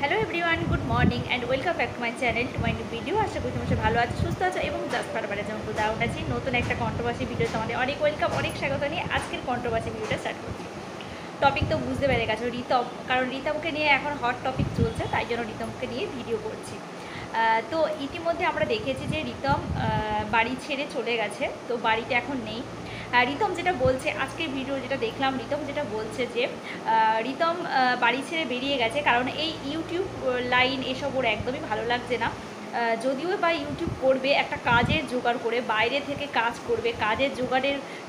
Hello everyone, good morning and welcome back to my channel, to my new video. আশা করি তোমার ভালো আছো, সুস্থ আছো এবং জাস্ট পারবারে যেমন তো দারুণ আছি। নতুন একটা কন্ট্রোভার্সি ভিডিও তোমাদের অনেক ওয়েলকাম, অনেক স্বাগত নিয়ে আজকের কন্ট্রোভার্সি ভিডিওটা স্টার্ট করছি। টপিক তো বুঝতে পেরে গেছো, রিতম, কারণ রিতমকে নিয়ে এখন হট টপিক চলছে, তাই জন্য রিতমকে নিয়ে ভিডিও করছি। তো ইতিমধ্যে আমরা দেখেছি যে রিতম বাড়ি ছেড়ে চলে গেছে, তো বাড়িতে এখন নেই। রিতম যেটা বলছে, আজকের ভিডিও যেটা দেখলাম, রিতম যেটা বলছে যে রিতম বাড়ি ছেড়ে বেরিয়ে গেছে কারণ এই ইউটিউব লাইন এসব ওর একদমই ভালো লাগছে না। যদিও বা ইউটিউব করবে, একটা কাজের জোগাড় করে বাইরে থেকে কাজ করবে, কাজের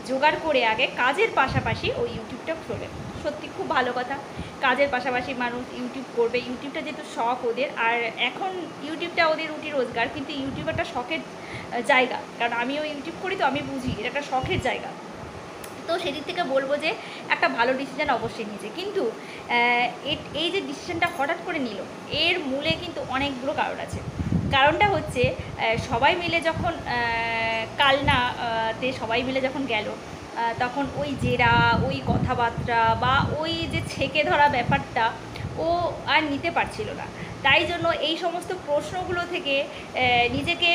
জোগাড় করে আগে কাজের পাশাপাশি ওই ইউটিউবটা খোলে। সত্যি খুব ভালো কথা, কাজের পাশাপাশি মানুষ ইউটিউব করবে। ইউটিউবটা যেহেতু শখ ওদের, আর এখন ইউটিউবটা ওদের রুটি রোজগার, কিন্তু ইউটিউব একটা শখের জায়গা। কারণ আমিও ইউটিউব করি, তো আমি বুঝি এটা একটা শখের জায়গা। তো সেদিক থেকে বলবো যে একটা ভালো ডিসিশান অবশ্যই নিয়েছে, কিন্তু এই যে ডিসিশানটা হঠাৎ করে নিল, এর মূলে কিন্তু অনেকগুলো কারণ আছে। কারণটা হচ্ছে সবাই মিলে যখন কালনাতে সবাই মিলে যখন গেল, তখন ওই জেরা, ওই কথাবার্তা বা ওই যে ছেকে ধরা ব্যাপারটা ও আর নিতে পারছিল না। তাই জন্য এই সমস্ত প্রশ্নগুলো থেকে নিজেকে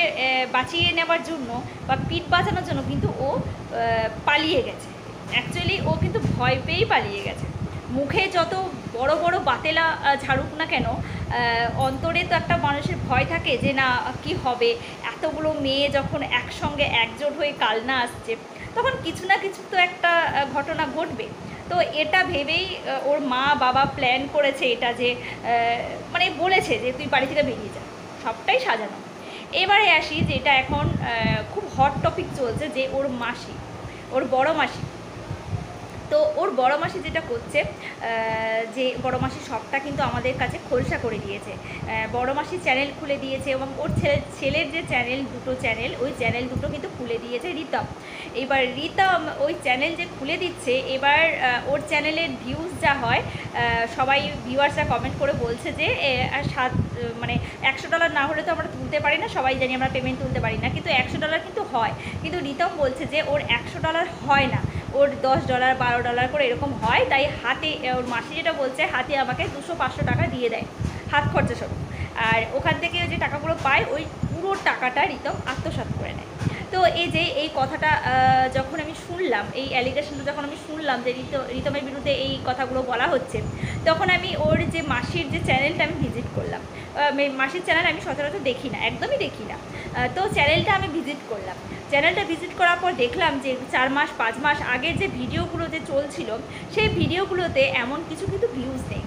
বাঁচিয়ে নেওয়ার জন্য বা পিঠ বাঁচানোর জন্য কিন্তু ও পালিয়ে গেছে। অ্যাকচুয়ালি ও কিন্তু ভয় পেয়েই পালিয়ে গেছে। মুখে যত বড় বড় বাতেলা ঝাড়ুক না কেন, অন্তরে তো একটা মানুষের ভয় থাকে যে না কি হবে, এতগুলো মেয়ে যখন একসঙ্গে একজোট হয়ে কালনা আসছে, তখন কিছু না কিছু তো একটা ঘটনা ঘটবে। তো এটা ভেবেই ওর মা বাবা প্ল্যান করেছে এটা, যে মানে বলেছে যে তুই বাড়ি থেকে বেরিয়ে যা। সবটাই সাজানো। এবারে আসি, যে এটা এখন খুব হট টপিক চলছে, যে ওর মাসি, ওর বড় মাসি। তো ওর বড় মাসি যেটা করছে, যে বড় মাসি সবটা কিন্তু আমাদের কাছে খোলসা করে দিয়েছে। বড় মাসি চ্যানেল খুলে দিয়েছে, এবং ওর ছেলের যে দুটো চ্যানেল, ওই চ্যানেল দুটো কিন্তু খুলে দিয়েছে রিতম। এবার রিতম ওই চ্যানেল যে খুলে দিচ্ছে, এবার ওর চ্যানেলের ভিউজ যা হয়, সবাই ভিউয়ার্সরা কমেন্ট করে বলছে যে মানে $100 না হলে তো আমরা তুলতে পারি না, সবাই জানি আমরা পেমেন্ট তুলতে পারি না, কিন্তু $100 কিন্তু হয়। কিন্তু রিতম বলছে যে ওর $100 হয় না, ওর $10 $12 করে এরকম হয়। তাই হাতে, ওর মাসি যেটা বলছে, হাতে আমাকে 200-500 টাকা দিয়ে দেয় হাত খরচা স্বরূপ। আর ওখান থেকে যে টাকাগুলো পায়, ওই পুরো টাকাটা রিতম আত্মসাৎ করে নেয়। তো এই যে এই কথাটা যখন আমি শুনলাম, এই অ্যালিগেশনটা যখন আমি শুনলাম যে রিতমের বিরুদ্ধে এই কথাগুলো বলা হচ্ছে, তখন আমি ওর যে মাসির যে চ্যানেলটা আমি ভিজিট করলাম। মাসির চ্যানেল আমি সচরাচর দেখি না, একদমই দেখি না। তো চ্যানেলটা আমি ভিজিট করলাম। চ্যানেলটা ভিজিট করার পর দেখলাম যে 4 মাস 5 মাস আগের যে ভিডিওগুলো যে চলছিল, সেই ভিডিওগুলোতে এমন কিছু কিন্তু ভিউজ নেই।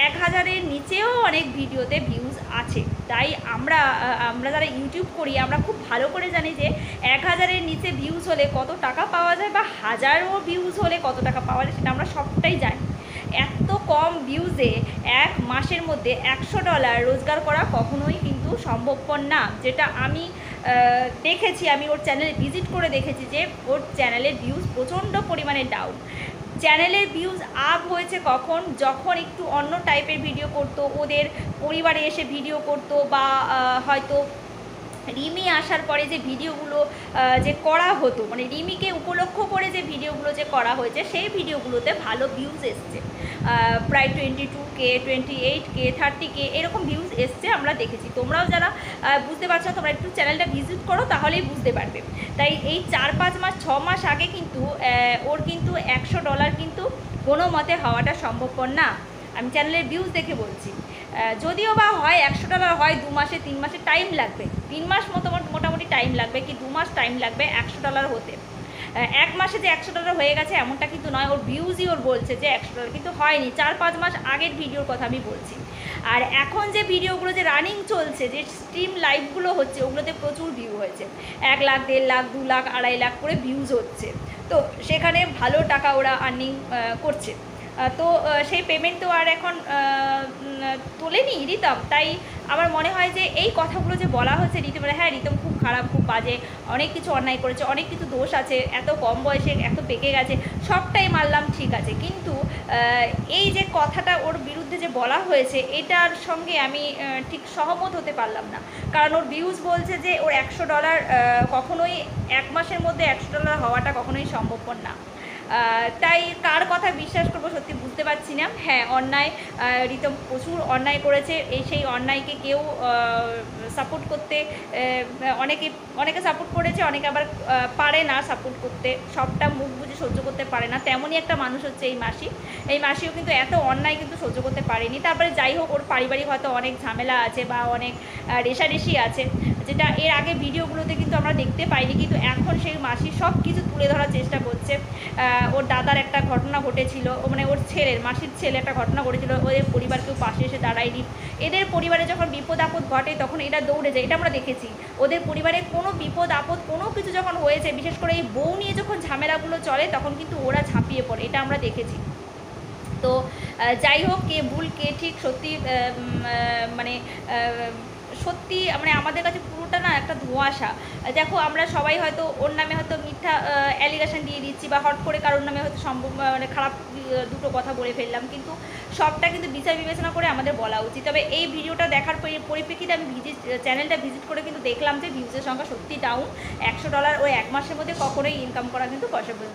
1000-এর নিচেও অনেক ভিডিওতে ভিউজ আছে। তাই আমরা যারা ইউটিউব করি, আমরা খুব ভালো করে জানি যে 1000-এর নিচে ভিউজ হলে কত টাকা পাওয়া যায়, বা 1000ও ভিউজ হলে কত টাকা পাওয়া যায়, সেটা আমরা সবটাই জানি। এত কম ভিউজে এক মাসের মধ্যে $100 রোজগার করা কখনোই কিন্তু সম্ভবপর না। যেটা আমি দেখেছি, আমি ওর চ্যানেলে ভিজিট করে দেখেছি যে ওর চ্যানেলের ভিউজ প্রচণ্ড পরিমাণে ডাউন। চ্যানেলের ভিউজ আপ হয়েছে কখন, যখন একটু অন্য টাইপের ভিডিও করতো, ওদের পরিবারে এসে ভিডিও করতো, বা হয়তো রিমি আসার পরে যে ভিডিওগুলো যে করা হতো, মানে রিমিকে উপলক্ষ করে যে ভিডিওগুলো যে করা হয়েছে, সেই ভিডিওগুলোতে ভালো ভিউজ এসছে। প্রায় 22K 28K 30K এরকম ভিউজ এসছে, আমরা দেখেছি। তোমরাও যারা বুঝতে পারছো, তোমরা একটু চ্যানেলটা ভিজিট করো, তাহলেই বুঝতে পারবে। তাই এই 4-5 মাস 6 মাস আগে কিন্তু ওর কিন্তু $100 কিন্তু কোনো মতে হওয়াটা সম্ভবপর না। আমি চ্যানেলের ভিউজ দেখে বলছি। যদিও বা হয় $100 হয় 2 মাসে 3 মাসে টাইম লাগবে, 3 মাস মোটামুটি টাইম লাগবে, কি 2 মাস টাইম লাগবে $100 হতে। 1 মাসে যে $100 হয়ে গেছে এমনটা কিন্তু নয়। ওর ভিউজই ওর বলছে যে $100 কিন্তু হয়নি। 4-5 মাস আগের ভিডিওর কথা আমি বলছি। আর এখন যে ভিডিওগুলো যে রানিং চলছে, যে স্ট্রিম লাইভগুলো হচ্ছে, ওগুলোতে প্রচুর ভিউ হয়েছে। 1 লাখ, 1.5 লাখ, 2 লাখ, 2.5 লাখ করে ভিউজ হচ্ছে। তো সেখানে ভালো টাকা ওরা আর্নিং করছে। তো সেই পেমেন্ট তো আর এখন তোলেনি রিতম। তাই আমার মনে হয় যে এই কথাগুলো যে বলা হচ্ছে রিতমের, হ্যাঁ রিতম খুব খারাপ, খুব বাজে, অনেক কিছু অন্যায় করেছে, অনেক কিছু দোষ আছে, এত কম বয়সে এত পেকে গেছে, সবটাই মানলাম, ঠিক আছে। কিন্তু এই যে কথাটা ওর বিরুদ্ধে যে বলা হয়েছে, এটার সঙ্গে আমি ঠিক সহমত হতে পারলাম না। কারণ ওর ভিউজ বলছে যে ওর $100 কখনোই 1 মাসের মধ্যে $100 হওয়াটা কখনোই সম্ভবপর না। তাই কার কথা বিশ্বাস করবো সত্যি বুঝতে পারছি না। হ্যাঁ, অন্যায় রিতম প্রচুর অন্যায় করেছে, সেই অন্যায়কে কেউ সাপোর্ট করতে অনেকে সাপোর্ট করেছে, অনেকে আবার পারে না সাপোর্ট করতে, সবটা মুখ বুঝে সহ্য করতে পারে না। তেমনই একটা মানুষ হচ্ছে এই মাসিও কিন্তু এত অন্যায় কিন্তু সহ্য করতে পারেনি। তারপরে যাই হোক, ওর পারিবারিক হয়তো অনেক ঝামেলা আছে বা অনেক রেষারেষি আছে, যেটা এর আগে ভিডিওগুলোতে কিন্তু আমরা দেখতে পাইনি, কিন্তু এখন সেই মাসি সব কিছু তুলে ধরার চেষ্টা করছে। ওর দাদার একটা ঘটনা ঘটেছিল, মানে ওর মাসির ছেলে একটা ঘটনা ঘটেছিল, ওদের পরিবার কেউ পাশে এসে দাঁড়ায়নি। এদের পরিবারে যখন বিপদ আপদ ঘটে তখন এরা দৌড়ে যায়, এটা আমরা দেখেছি। ওদের পরিবারে কোনো বিপদ আপদ কোনো কিছু যখন হয়েছে, বিশেষ করে এই বউ নিয়ে যখন ঝামেলাগুলো চলে, তখন কিন্তু ওরা ঝাঁপিয়ে পড়ে, এটা আমরা দেখেছি। তো যাই হোক, কে ভুল কে ঠিক সত্যি মানে সত্যি মানে আমাদের কাছে পুরোটা না একটা ধোঁয়াশা। দেখো, আমরা সবাই হয়তো ওর নামে হয়তো মিথ্যা অ্যালিগেশন দিয়ে দিচ্ছি, বা হট করে কারোর নামে হয়তো মানে খারাপ দুটো কথা বলে ফেললাম, কিন্তু সবটা কিন্তু বিচার বিবেচনা করে আমাদের বলা উচিত। তবে এই ভিডিওটা দেখার পরিপ্রেক্ষিতে আমি চ্যানেলটা ভিজিট করে কিন্তু দেখলাম যে ভিউজের সংখ্যা সত্যি ডাউন। $100 ওই এক মাসের মধ্যে কখনোই ইনকাম করা কিন্তু পসিবল না।